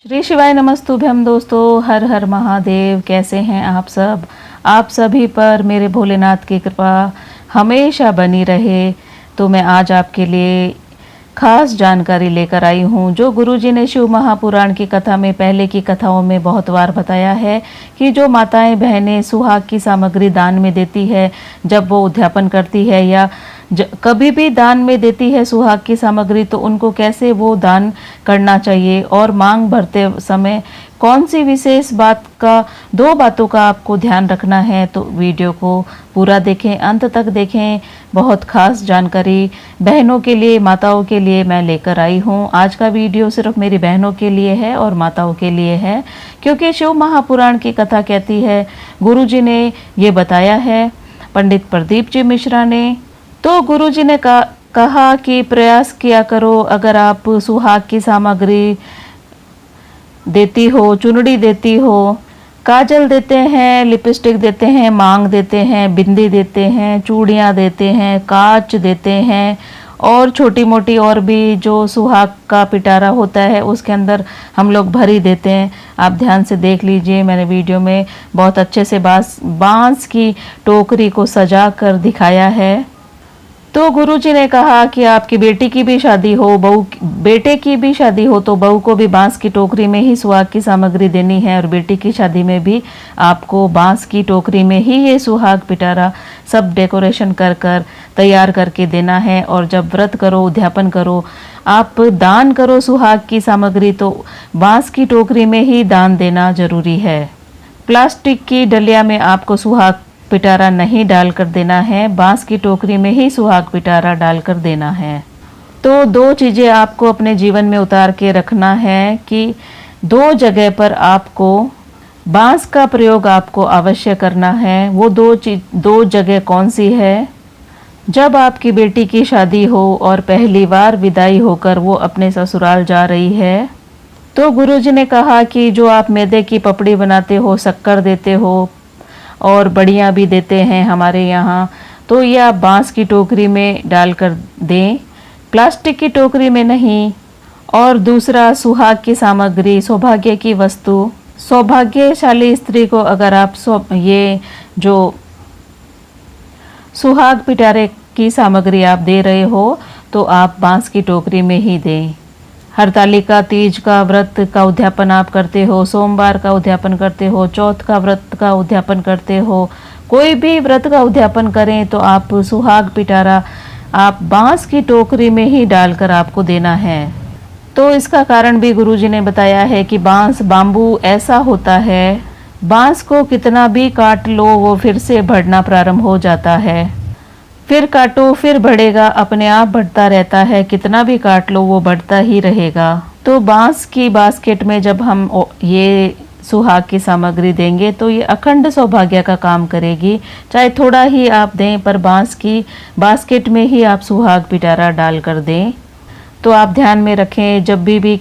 श्री शिवाय नमस्तुभ्यम दोस्तों, हर हर महादेव। कैसे हैं आप सब? आप सभी पर मेरे भोलेनाथ की कृपा हमेशा बनी रहे। तो मैं आज आपके लिए खास जानकारी लेकर आई हूँ, जो गुरुजी ने शिव महापुराण की कथा में, पहले की कथाओं में बहुत बार बताया है कि जो माताएं बहनें सुहाग की सामग्री दान में देती है, जब वो उद्यापन करती है या कभी भी दान में देती है सुहाग की सामग्री, तो उनको कैसे वो दान करना चाहिए और मांग भरते समय कौन सी विशेष बात का, दो बातों का आपको ध्यान रखना है। तो वीडियो को पूरा देखें, अंत तक देखें। बहुत खास जानकारी बहनों के लिए, माताओं के लिए मैं लेकर आई हूँ। आज का वीडियो सिर्फ मेरी बहनों के लिए है और माताओं के लिए है, क्योंकि शिव महापुराण की कथा कहती है, गुरुजी ने ये बताया है, पंडित प्रदीप जी मिश्रा ने। तो गुरुजी ने कहा कि प्रयास किया करो, अगर आप सुहाग की सामग्री देती हो, चुनड़ी देती हो, काजल देते हैं, लिपस्टिक देते हैं, मांग देते हैं, बिंदी देते हैं, चूड़ियाँ देते हैं, कांच देते हैं और छोटी मोटी और भी जो सुहाग का पिटारा होता है उसके अंदर हम लोग भरी देते हैं। आप ध्यान से देख लीजिए, मैंने वीडियो में बहुत अच्छे से बांस की टोकरी को सजा कर दिखाया है। तो गुरुजी ने कहा कि आपकी बेटी की भी शादी हो, बेटे की भी शादी हो, तो बहू को भी बांस की टोकरी में ही सुहाग की सामग्री देनी है, और बेटी की शादी में भी आपको बांस की टोकरी में ही ये सुहाग पिटारा सब डेकोरेशन कर कर तैयार करके देना है। और जब व्रत करो, उद्यापन करो, आप दान करो सुहाग की सामग्री, तो बांस की टोकरी में ही दान देना जरूरी है। प्लास्टिक की डलिया में आपको सुहाग पिटारा नहीं डालकर देना है, बांस की टोकरी में ही सुहाग पिटारा डालकर देना है। तो दो चीज़ें आपको अपने जीवन में उतार के रखना है कि दो जगह पर आपको बांस का प्रयोग आपको अवश्य करना है। वो दो जगह कौन सी है? जब आपकी बेटी की शादी हो और पहली बार विदाई होकर वो अपने ससुराल जा रही है, तो गुरुजी ने कहा कि जो आप मैदे की पपड़ी बनाते हो, शक्कर देते हो और बड़ियाँ भी देते हैं हमारे यहाँ, तो ये आप बांस की टोकरी में डालकर दें, प्लास्टिक की टोकरी में नहीं। और दूसरा, सुहाग की सामग्री, सौभाग्य की वस्तु, सौभाग्यशाली स्त्री को अगर आप ये जो सुहाग पिटारे की सामग्री आप दे रहे हो, तो आप बांस की टोकरी में ही दें। हरतालिका तीज का व्रत का उद्यापन आप करते हो, सोमवार का उद्यापन करते हो, चौथ का व्रत का उद्यापन करते हो, कोई भी व्रत का उद्यापन करें, तो आप सुहाग पिटारा आप बांस की टोकरी में ही डालकर आपको देना है। तो इसका कारण भी गुरुजी ने बताया है कि बाम्बू ऐसा होता है, बांस को कितना भी काट लो वो फिर से बढ़ना प्रारंभ हो जाता है, फिर काटो फिर बढ़ेगा, अपने आप बढ़ता रहता है, कितना भी काट लो वो बढ़ता ही रहेगा। तो बांस की बास्केट में जब हम ये सुहाग की सामग्री देंगे, तो ये अखंड सौभाग्य का काम करेगी। चाहे थोड़ा ही आप दें, पर बांस की बास्केट में ही आप सुहाग पिटारा डाल कर दें। तो आप ध्यान में रखें, जब भी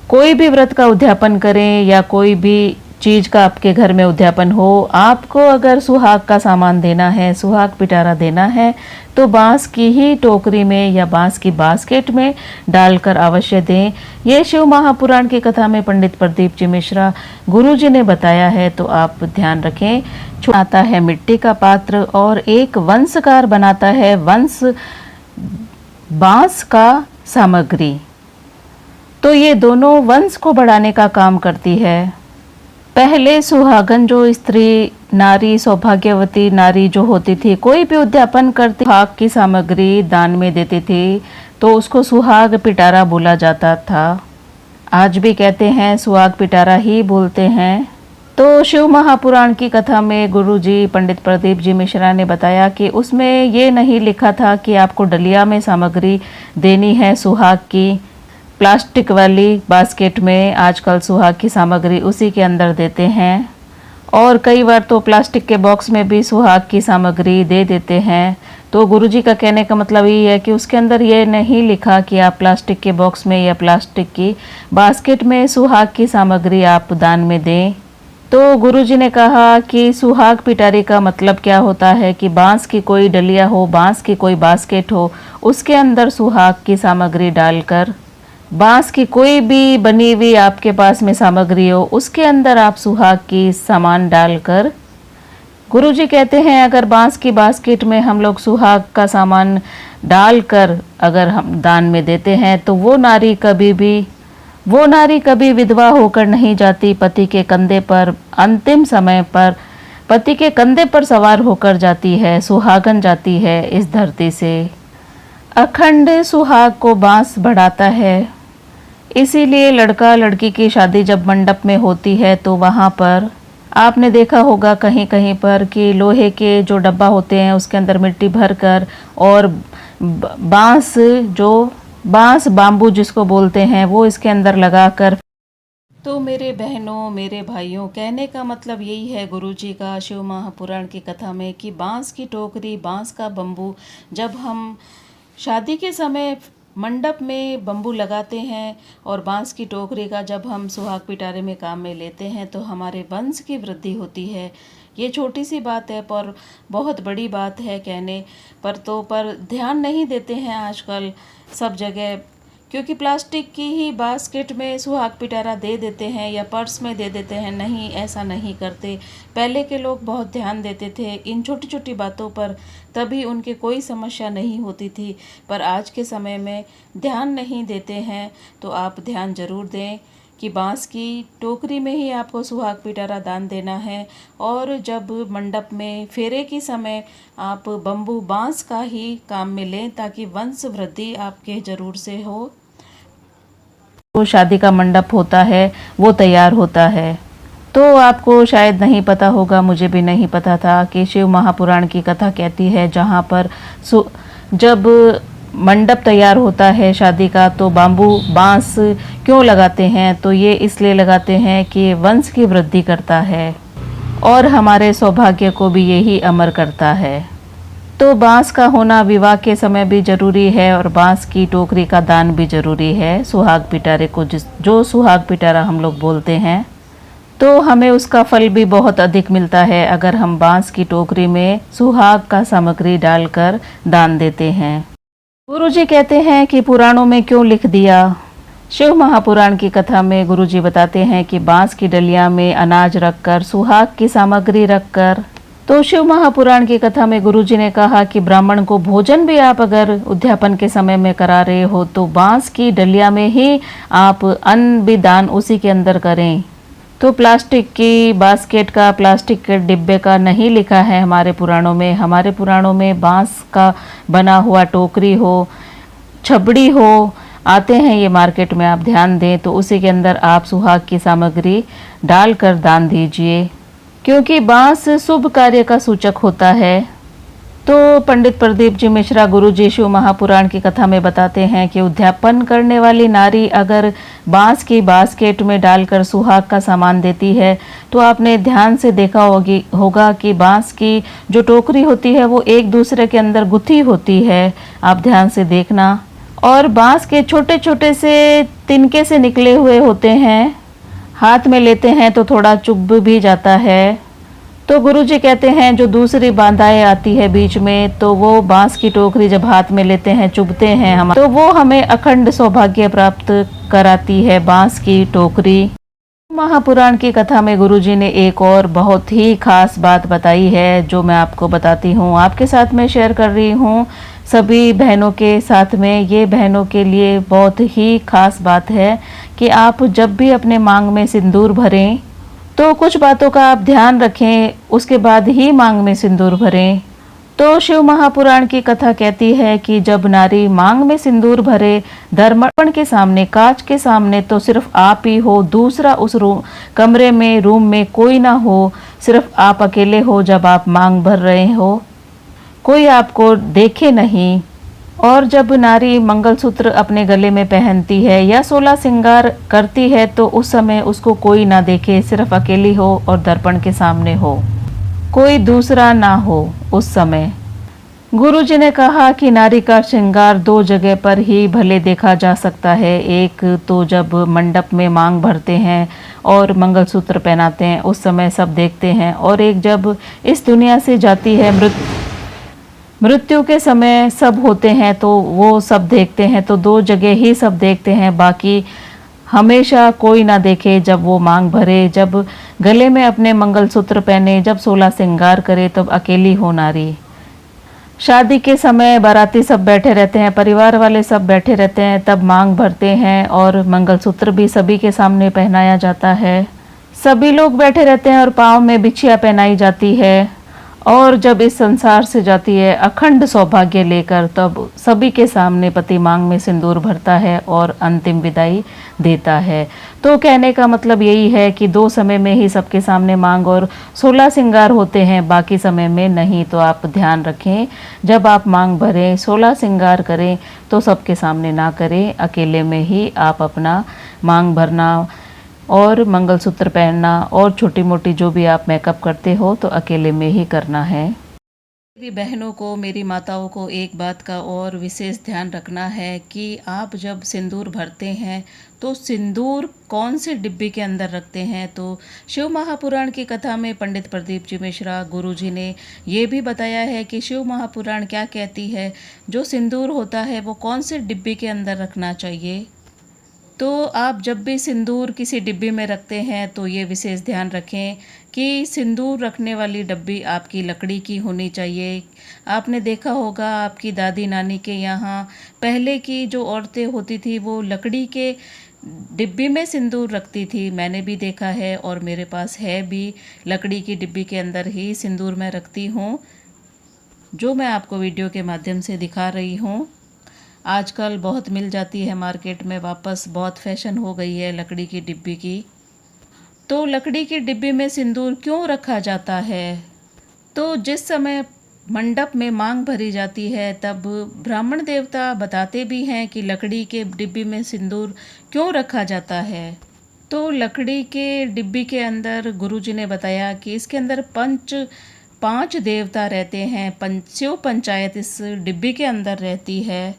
कोई भी व्रत का उद्यापन करें या कोई भी चीज़ का आपके घर में उद्यापन हो, आपको अगर सुहाग का सामान देना है, सुहाग पिटारा देना है, तो बांस की ही टोकरी में या बांस की बास्केट में डालकर अवश्य दें। ये शिव महापुराण की कथा में पंडित प्रदीप जी मिश्रा गुरुजी ने बताया है, तो आप ध्यान रखें। आता है मिट्टी का पात्र और एक वंशकार बनाता है बांस का सामग्री। तो ये दोनों वंश को बढ़ाने का काम करती है। पहले सुहागन जो स्त्री, नारी, सौभाग्यवती नारी जो होती थी, कोई भी उद्यापन करती सुहाग की सामग्री दान में देती थी, तो उसको सुहाग पिटारा बोला जाता था। आज भी कहते हैं, सुहाग पिटारा ही बोलते हैं। तो शिव महापुराण की कथा में गुरुजी पंडित प्रदीप जी मिश्रा ने बताया कि उसमें ये नहीं लिखा था कि आपको डलिया में सामग्री देनी है सुहाग की, प्लास्टिक वाली बास्केट में आजकल सुहाग की सामग्री उसी के अंदर देते हैं, और कई बार तो प्लास्टिक के बॉक्स में भी सुहाग की सामग्री दे देते हैं। तो गुरुजी का कहने का मतलब ये है कि उसके अंदर ये नहीं लिखा कि आप प्लास्टिक के बॉक्स में या प्लास्टिक की बास्केट में सुहाग की सामग्री आप दान में दें। तो गुरुजी ने कहा कि सुहाग पिटारे का मतलब क्या होता है कि बांस की कोई डलिया हो, बांस की कोई बास्केट हो, उसके अंदर सुहाग की सामग्री डालकर बांस की कोई भी बनी हुई आपके पास में सामग्री हो, उसके अंदर आप सुहाग की सामान डालकर, गुरुजी कहते हैं अगर बांस की बास्केट में हम लोग सुहाग का सामान डालकर अगर हम दान में देते हैं तो वो नारी कभी विधवा होकर नहीं जाती, पति के कंधे पर अंतिम समय पर पति के कंधे पर सवार होकर जाती है, सुहागन जाती है इस धरती से। अखंड सुहाग को बांस बढ़ाता है, इसीलिए लड़का लड़की की शादी जब मंडप में होती है तो वहाँ पर आपने देखा होगा कहीं कहीं पर कि लोहे के जो डब्बा होते हैं उसके अंदर मिट्टी भरकर और बांस बाम्बू जिसको बोलते हैं वो इसके अंदर लगाकर। तो मेरे बहनों मेरे भाइयों, कहने का मतलब यही है गुरुजी का शिव महापुराण की कथा में कि बांस की टोकरी, बांस का बम्बू, जब हम शादी के समय मंडप में बम्बू लगाते हैं और बांस की टोकरी का जब हम सुहाग पिटारे में काम में लेते हैं तो हमारे वंश की वृद्धि होती है। ये छोटी सी बात है पर बहुत बड़ी बात है कहने पर, पर ध्यान नहीं देते हैं आजकल सब जगह, क्योंकि प्लास्टिक की ही बास्केट में सुहाग पिटारा दे देते हैं या पर्स में दे देते हैं। नहीं, ऐसा नहीं करते। पहले के लोग बहुत ध्यान देते थे इन छोटी छोटी बातों पर, तभी उनके कोई समस्या नहीं होती थी। पर आज के समय में ध्यान नहीं देते हैं, तो आप ध्यान ज़रूर दें कि बांस की टोकरी में ही आपको सुहाग पिटारा दान देना है। और जब मंडप में फेरे की समय आप बम्बू बांस का ही काम में लें ताकि वंश वृद्धि आपके ज़रूर से हो। वो शादी का मंडप होता है वो तैयार होता है। तो आपको शायद नहीं पता होगा, मुझे भी नहीं पता था कि शिव महापुराण की कथा कहती है जहाँ पर जब मंडप तैयार होता है शादी का तो बांस क्यों लगाते हैं, तो ये इसलिए लगाते हैं कि वंश की वृद्धि करता है और हमारे सौभाग्य को भी यही अमर करता है। तो बांस का होना विवाह के समय भी ज़रूरी है और बांस की टोकरी का दान भी ज़रूरी है। सुहाग पिटारे को जो सुहाग पिटारा हम लोग बोलते हैं, तो हमें उसका फल भी बहुत अधिक मिलता है अगर हम बांस की टोकरी में सुहाग का सामग्री डालकर दान देते हैं। गुरुजी कहते हैं कि पुराणों में क्यों लिख दिया। शिव महापुराण की कथा में गुरुजी बताते हैं कि बांस की डलिया में अनाज रखकर, सुहाग की सामग्री रखकर। तो शिव महापुराण की कथा में गुरुजी ने कहा कि ब्राह्मण को भोजन भी आप अगर उद्यापन के समय में करा रहे हो तो बांस की डलिया में ही आप अन्न भी दान उसी के अंदर करें। तो प्लास्टिक की बास्केट का, प्लास्टिक के डिब्बे का नहीं लिखा है हमारे पुराणों में। हमारे पुराणों में बांस का बना हुआ टोकरी हो, छबड़ी हो, आते हैं ये मार्केट में, आप ध्यान दें तो उसी के अंदर आप सुहाग की सामग्री डालकर दान दीजिए, क्योंकि बांस शुभ कार्य का सूचक होता है। तो पंडित प्रदीप जी मिश्रा गुरुजी शिव महापुराण की कथा में बताते हैं कि उद्यापन करने वाली नारी अगर बांस की बास्केट में डालकर सुहाग का सामान देती है तो आपने ध्यान से देखा होगा कि बांस की जो टोकरी होती है वो एक दूसरे के अंदर गुथी होती है, आप ध्यान से देखना। और बांस के छोटे छोटे से तिनके से निकले हुए होते हैं, हाथ में लेते हैं तो थोड़ा चुभ भी जाता है। तो गुरुजी कहते हैं जो दूसरी बाधाएं आती है बीच में, तो वो बांस की टोकरी जब हाथ में लेते हैं, चुभते हैं हम, तो वो हमें अखंड सौभाग्य प्राप्त कराती है बांस की टोकरी। महापुराण की कथा में गुरुजी ने एक और बहुत ही खास बात बताई है जो मैं आपको बताती हूँ, आपके साथ में शेयर कर रही हूँ सभी बहनों के साथ में। ये बहनों के लिए बहुत ही खास बात है कि आप जब भी अपने मांग में सिंदूर भरें तो कुछ बातों का आप ध्यान रखें, उसके बाद ही मांग में सिंदूर भरें। तो शिव महापुराण की कथा कहती है कि जब नारी मांग में सिंदूर भरे दर्पण के सामने, कांच के सामने, तो सिर्फ आप ही हो, दूसरा उस कमरे में, रूम में कोई ना हो, सिर्फ आप अकेले हो जब आप मांग भर रहे हो, कोई आपको देखे नहीं। और जब नारी मंगलसूत्र अपने गले में पहनती है या 16 श्रृंगार करती है तो उस समय उसको कोई ना देखे, सिर्फ अकेली हो और दर्पण के सामने हो, कोई दूसरा ना हो उस समय। गुरुजी ने कहा कि नारी का श्रृंगार 2 जगह पर ही भले देखा जा सकता है। एक तो जब मंडप में मांग भरते हैं और मंगलसूत्र पहनाते हैं उस समय सब देखते हैं, और एक जब इस दुनिया से जाती है मृत्यु के समय सब होते हैं तो वो सब देखते हैं, तो 2 जगह ही सब देखते हैं, बाकी हमेशा कोई ना देखे। जब वो मांग भरे, जब गले में अपने मंगलसूत्र पहने, जब 16 श्रृंगार करे, तब अकेली हो नारी। शादी के समय बाराती सब बैठे रहते हैं, परिवार वाले सब बैठे रहते हैं, तब मांग भरते हैं और मंगलसूत्र भी सभी के सामने पहनाया जाता है। सभी लोग बैठे रहते हैं और पाँव में बिछिया पहनाई जाती है। और जब इस संसार से जाती है अखंड सौभाग्य लेकर, तब सभी के सामने पति मांग में सिंदूर भरता है और अंतिम विदाई देता है। तो कहने का मतलब यही है कि 2 समय में ही सबके सामने मांग और 16 श्रृंगार होते हैं, बाकी समय में नहीं। तो आप ध्यान रखें, जब आप मांग भरें, 16 श्रृंगार करें तो सबके सामने ना करें, अकेले में ही आप अपना मांग भरना और मंगलसूत्र पहनना और छोटी मोटी जो भी आप मेकअप करते हो तो अकेले में ही करना है। मेरी बहनों को, मेरी माताओं को एक बात का और विशेष ध्यान रखना है कि आप जब सिंदूर भरते हैं तो सिंदूर कौन से डिब्बे के अंदर रखते हैं। तो शिव महापुराण की कथा में पंडित प्रदीप जी मिश्रा गुरु जी ने ये भी बताया है कि शिव महापुराण क्या कहती है, जो सिंदूर होता है वो कौन से डिब्बे के अंदर रखना चाहिए। तो आप जब भी सिंदूर किसी डिब्बी में रखते हैं तो ये विशेष ध्यान रखें कि सिंदूर रखने वाली डिब्बी आपकी लकड़ी की होनी चाहिए। आपने देखा होगा आपकी दादी नानी के यहाँ पहले की जो औरतें होती थी वो लकड़ी के डिब्बी में सिंदूर रखती थी। मैंने भी देखा है और मेरे पास है भी, लकड़ी की डिब्बी के अंदर ही सिंदूर मैं रखती हूँ, जो मैं आपको वीडियो के माध्यम से दिखा रही हूँ। आजकल बहुत मिल जाती है मार्केट में, वापस बहुत फैशन हो गई है लकड़ी की डिब्बी की। तो लकड़ी की डिब्बी में सिंदूर क्यों रखा जाता है? तो जिस समय मंडप में मांग भरी जाती है तब ब्राह्मण देवता बताते भी हैं कि लकड़ी के डिब्बी में सिंदूर क्यों रखा जाता है। तो लकड़ी के डिब्बी के अंदर गुरुजी ने बताया कि इसके अंदर 5 देवता रहते हैं। शिव पंचायत इस डिब्बी के अंदर रहती है।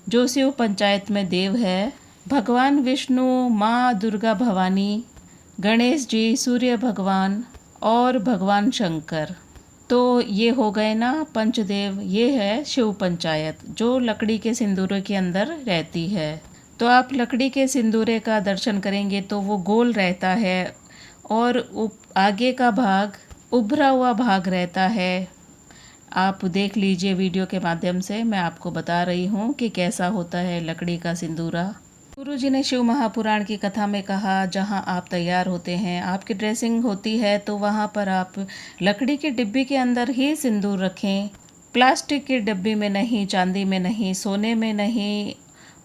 जो शिव पंचायत में देव है भगवान विष्णु, माँ दुर्गा भवानी, गणेश जी, सूर्य भगवान और भगवान शंकर। तो ये हो गए ना पंचदेव। ये है शिव पंचायत जो लकड़ी के सिंदूरे के अंदर रहती है। तो आप लकड़ी के सिंदूरे का दर्शन करेंगे तो वो गोल रहता है और आगे का भाग उभरा हुआ भाग रहता है। आप देख लीजिए वीडियो के माध्यम से, मैं आपको बता रही हूँ कि कैसा होता है लकड़ी का सिंदूरा। गुरुजी ने शिव महापुराण की कथा में कहा, जहाँ आप तैयार होते हैं, आपकी ड्रेसिंग होती है, तो वहाँ पर आप लकड़ी की डिब्बी के अंदर ही सिंदूर रखें। प्लास्टिक की डिब्बी में नहीं, चांदी में नहीं, सोने में नहीं,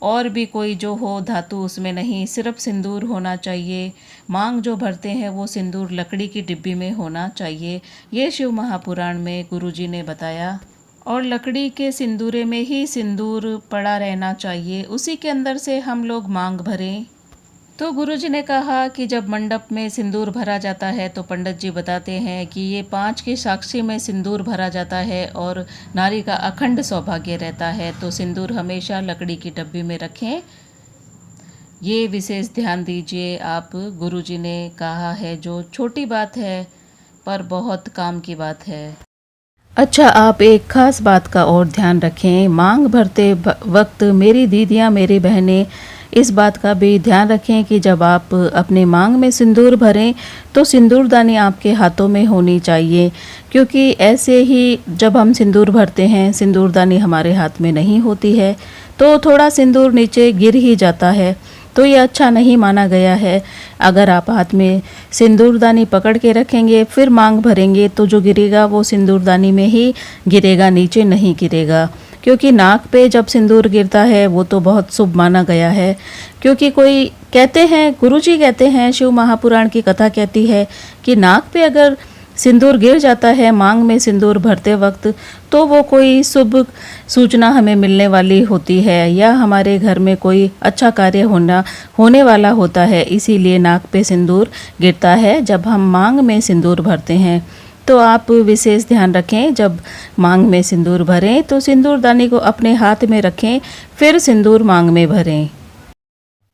और भी कोई जो हो धातु उसमें नहीं, सिर्फ सिंदूर होना चाहिए। मांग जो भरते हैं वो सिंदूर लकड़ी की डिब्बी में होना चाहिए। ये शिव महापुराण में गुरुजी ने बताया। और लकड़ी के सिंदूरे में ही सिंदूर पड़ा रहना चाहिए, उसी के अंदर से हम लोग मांग भरें। तो गुरुजी ने कहा कि जब मंडप में सिंदूर भरा जाता है तो पंडित जी बताते हैं कि ये 5 की साक्षी में सिंदूर भरा जाता है और नारी का अखंड सौभाग्य रहता है। तो सिंदूर हमेशा लकड़ी की डब्बी में रखें, ये विशेष ध्यान दीजिए आप। गुरुजी ने कहा है, जो छोटी बात है पर बहुत काम की बात है। अच्छा, आप एक खास बात का और ध्यान रखें, मांग भरते वक्त मेरी दीदियाँ, मेरी बहनें, इस बात का भी ध्यान रखें कि जब आप अपने मांग में सिंदूर भरें तो सिंदूरदानी आपके हाथों में होनी चाहिए, क्योंकि ऐसे ही जब हम सिंदूर भरते हैं सिंदूरदानी हमारे हाथ में नहीं होती है तो थोड़ा सिंदूर नीचे गिर ही जाता है। तो ये अच्छा नहीं माना गया है। अगर आप हाथ में सिंदूरदानी पकड़ के रखेंगे फिर मांग भरेंगे तो जो गिरेगा वो सिंदूरदानी में ही गिरेगा, नीचे नहीं गिरेगा। क्योंकि नाक पे जब सिंदूर गिरता है वो तो बहुत शुभ माना गया है। क्योंकि कोई कहते हैं, गुरुजी कहते हैं, शिव महापुराण की कथा कहती है कि नाक पे अगर सिंदूर गिर जाता है मांग में सिंदूर भरते वक्त तो वो कोई शुभ सूचना हमें मिलने वाली होती है या हमारे घर में कोई अच्छा कार्य होने वाला होता है। इसीलिए नाक पे सिंदूर गिरता है जब हम मांग में सिंदूर भरते हैं। तो आप विशेष ध्यान रखें, जब मांग में सिंदूर भरें तो सिंदूरदानी को अपने हाथ में रखें, फिर सिंदूर मांग में भरें।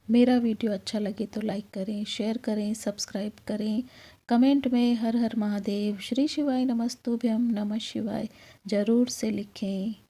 मेरा वीडियो अच्छा लगे तो लाइक करें, शेयर करें, सब्सक्राइब करें, कमेंट में हर हर महादेव, श्री शिवाय नमस्तुभ्यम, नमः शिवाय। ज़रूर से लिखें।